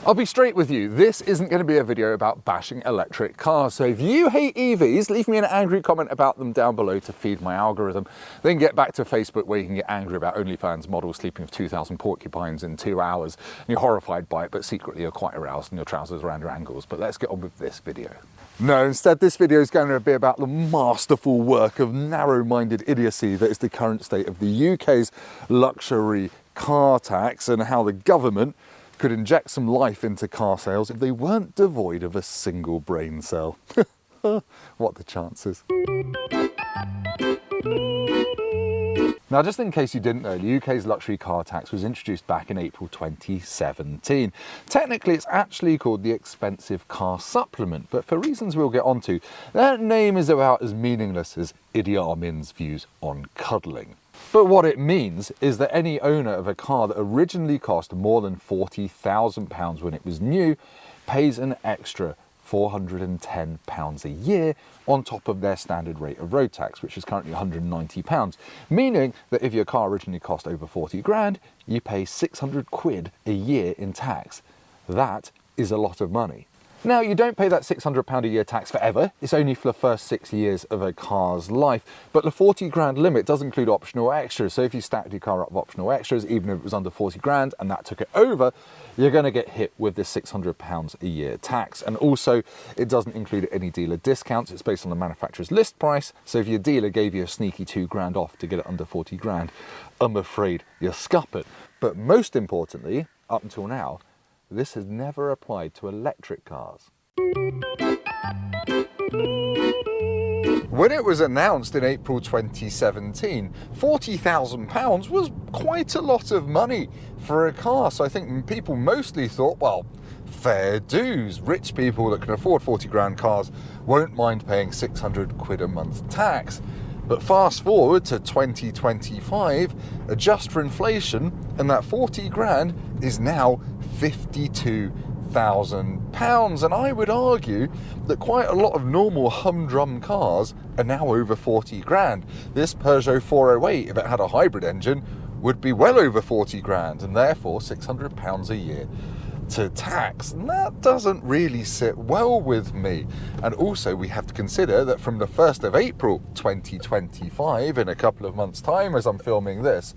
I'll be straight with you, this isn't going to be a video about bashing electric cars, so if you hate EVs, leave me an angry comment about them down below to feed my algorithm, then get back to Facebook where you can get angry about OnlyFans models sleeping with 2,000 porcupines in 2 hours, and you're horrified by it, but secretly you're quite aroused and your trousers around your ankles. But let's get on with this video. No, instead this video is going to be about the masterful work of narrow-minded idiocy that is the current state of the UK's luxury car tax, and how the government could inject some life into car sales if they weren't devoid of a single brain cell. What the chances? Now, just in case you didn't know, the UK's luxury car tax was introduced back in April 2017. Technically, it's actually called the Expensive Car Supplement, but for reasons we'll get onto, that name is about as meaningless as Idi Amin's views on cuddling. But what it means is that any owner of a car that originally cost more than £40,000 when it was new pays an extra £410 a year on top of their standard rate of road tax, which is currently £190, meaning that if your car originally cost over 40 grand, you pay 600 quid a year in tax. That is a lot of money. Now, you don't pay that £600 a year tax forever. It's only for the first 6 years of a car's life. But the 40 grand limit does include optional extras. So if you stacked your car up with optional extras, even if it was under 40 grand and that took it over, you're going to get hit with this £600 a year tax. And also, it doesn't include any dealer discounts. It's based on the manufacturer's list price. So if your dealer gave you a sneaky 2 grand off to get it under 40 grand, I'm afraid you're scuppered. But most importantly, up until now, this has never applied to electric cars. When it was announced in April 2017, £40,000 was quite a lot of money for a car. So I think people mostly thought, well, fair dues. Rich people that can afford 40 grand cars won't mind paying 600 quid a month tax. But fast forward to 2025, adjust for inflation, and that 40 grand is now £52,000. And I would argue that quite a lot of normal humdrum cars are now over 40 grand. This Peugeot 408, if it had a hybrid engine, would be well over 40 grand, and therefore £600 a year to tax, and that doesn't really sit well with me. And also, we have to consider that from the 1st of April 2025, in a couple of months' time as I'm filming this,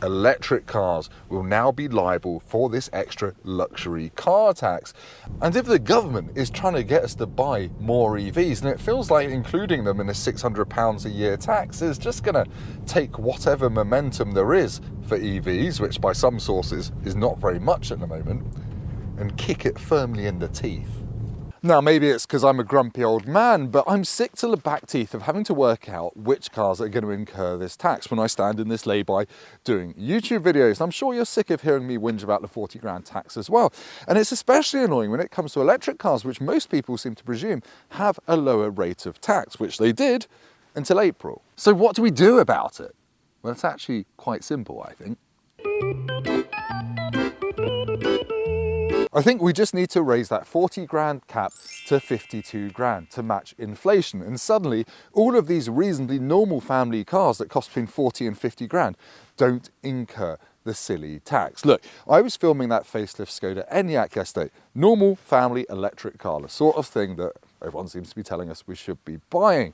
electric cars will now be liable for this extra luxury car tax. And if the government is trying to get us to buy more EVs, and it feels like including them in a £600 a year tax is just going to take whatever momentum there is for EVs, which by some sources is not very much at the moment, and kick it firmly in the teeth. Now, maybe it's because I'm a grumpy old man, but I'm sick to the back teeth of having to work out which cars are going to incur this tax when I stand in this lay-by doing YouTube videos. I'm sure you're sick of hearing me whinge about the 40 grand tax as well. And it's especially annoying when it comes to electric cars, which most people seem to presume have a lower rate of tax, which they did until April. So what do we do about it? Well, it's actually quite simple, I think. I think we just need to raise that 40 grand cap to 52 grand to match inflation. And suddenly, all of these reasonably normal family cars that cost between 40 and 50 grand don't incur the silly tax. Look, I was filming that facelift Skoda Enyaq yesterday. Normal family electric car, the sort of thing that everyone seems to be telling us we should be buying.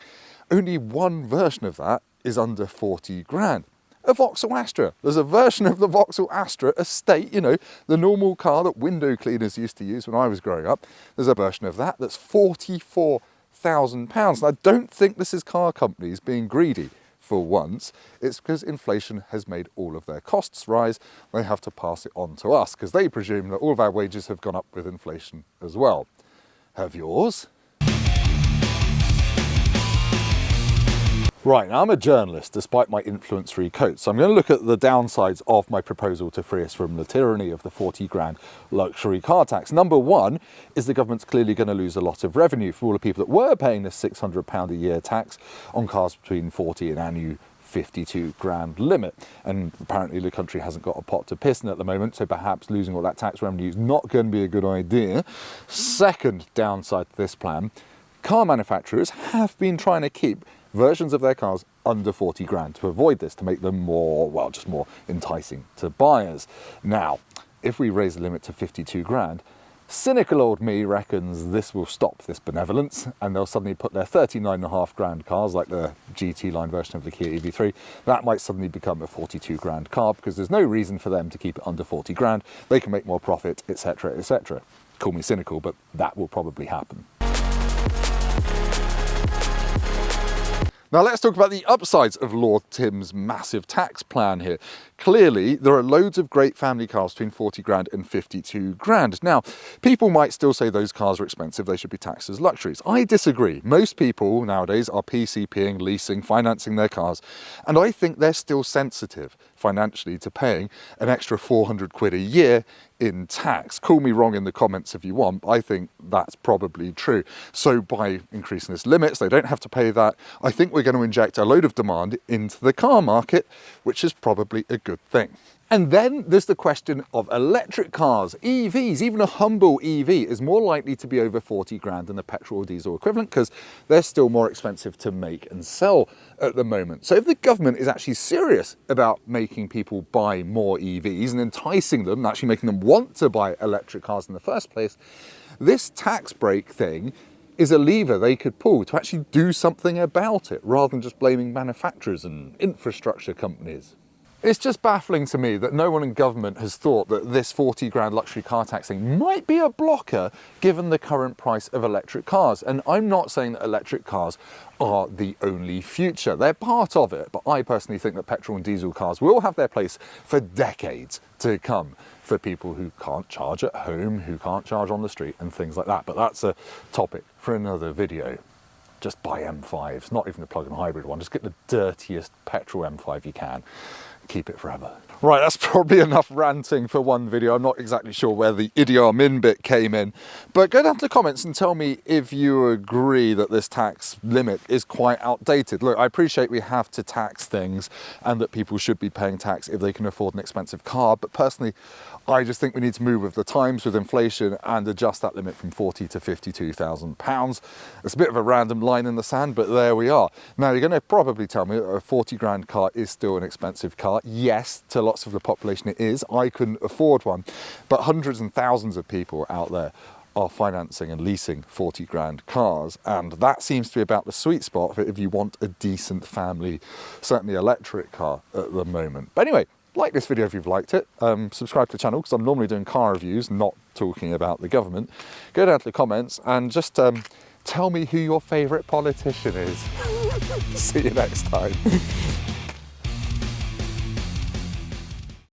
Only one version of that is under 40 grand. A Vauxhall Astra. There's a version of the Vauxhall Astra Estate, you know, the normal car that window cleaners used to use when I was growing up. There's a version of that that's £44,000. And I don't think this is car companies being greedy for once. It's because inflation has made all of their costs rise. They have to pass it on to us because they presume that all of our wages have gone up with inflation as well. Have yours? Right, now I'm a journalist despite my influence-free coat, so I'm going to look at the downsides of my proposal to free us from the tyranny of the 40 grand luxury car tax. Number one is the government's clearly going to lose a lot of revenue for all the people that were paying this £600 a year tax on cars between 40 and our new 52 grand limit. And apparently the country hasn't got a pot to piss in at the moment, so perhaps losing all that tax revenue is not going to be a good idea. Second downside to this plan, car manufacturers have been trying to keep versions of their cars under 40 grand to avoid this, to make them more, well, just more enticing to buyers. Now, if we raise the limit to 52 grand, Cynical old me reckons this will stop this benevolence and they'll suddenly put their 39.5 grand cars, like the GT line version of the Kia EV3, that might suddenly become a 42 grand car because there's no reason for them to keep it under 40 grand. They can make more profit, etc., etc. Call me cynical, but that will probably happen. Now let's talk about the upsides of Lord Tim's massive tax plan here. Clearly, there are loads of great family cars between 40 grand and 52 grand. Now, people might still say those cars are expensive, they should be taxed as luxuries. I disagree. Most people nowadays are PCPing, leasing, financing their cars, and I think they're still sensitive financially to paying an extra 400 quid a year in tax. Call me wrong in the comments if you want, but I think that's probably true. So by increasing this limits, they don't have to pay that. I think we're going to inject a load of demand into the car market, which is probably a good thing. And then there's the question of electric cars, EVs. Even a humble EV is more likely to be over 40 grand than the petrol or diesel equivalent because they're still more expensive to make and sell at the moment. So if the government is actually serious about making people buy more EVs and enticing them, actually making them want to buy electric cars in the first place, this tax break thing is a lever they could pull to actually do something about it rather than just blaming manufacturers and infrastructure companies. It's just baffling to me that no one in government has thought that this 40 grand luxury car taxing might be a blocker given the current price of electric cars. And I'm not saying that electric cars are the only future. They're part of it, but I personally think that petrol and diesel cars will have their place for decades to come for people who can't charge at home, who can't charge on the street and things like that. But that's a topic for another video. Just buy M5s, not even a plug-in hybrid one. Just get the dirtiest petrol M5 you can. Keep it forever. Right, that's probably enough ranting for one video. I'm not exactly sure where the Idi Amin bit came in, but go down to the comments and tell me if you agree that this tax limit is quite outdated. Look, I appreciate we have to tax things and that people should be paying tax if they can afford an expensive car, but personally, I just think we need to move with the times with inflation and adjust that limit from 40 to 52,000 pounds. It's a bit of a random line in the sand, but there we are. Now, you're going to probably tell me a 40 grand car is still an expensive car. Yes, to lots of the population it is. I couldn't afford one, but hundreds and thousands of people out there are financing and leasing 40 grand cars, and that seems to be about the sweet spot for if you want a decent family, certainly electric car at the moment. But anyway, like this video if you've liked it, subscribe to the channel because I'm normally doing car reviews, not talking about the government. Go down to the comments and just tell me who your favourite politician is. See you next time.